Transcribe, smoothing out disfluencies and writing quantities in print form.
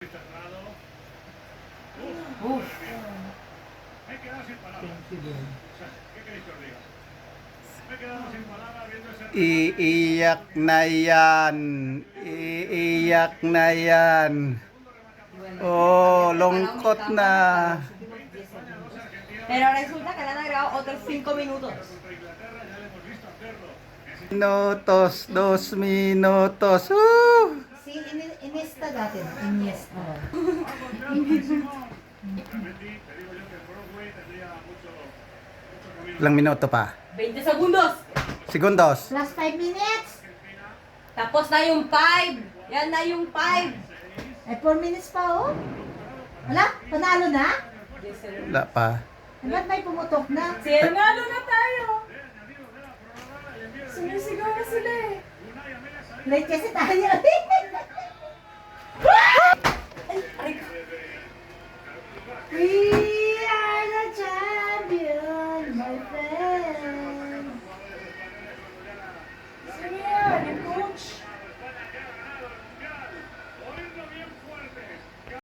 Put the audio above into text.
Uf. Me he quedado sin palabras. ¿Qué queréis que os diga? Me he quedado sin palabras viendo ese Iiyak na yan. Iiyak na yan. Oh, lungkot na. Pero resulta que le han agregado otros 5 minutos. contra Inglaterra, ya le hemos visto hacerlo. Minutos, 2 minutos. Si Iniesta dati, Iniesta. Realmente, te digo yo que el Broadway tendría mucho camino. Ilang minuto pa? 20 segundos. Segundos. Plus 5 minutes. Tapos na yung 5. Yan na yung 5. Eh, 4 minutes pa, oh. Wala? Panalo na? Wala pa. Eh, ba't may pumutok na? Sinalo na tayo. Sumisigaw na sila eh. Late kasi tayo, eh.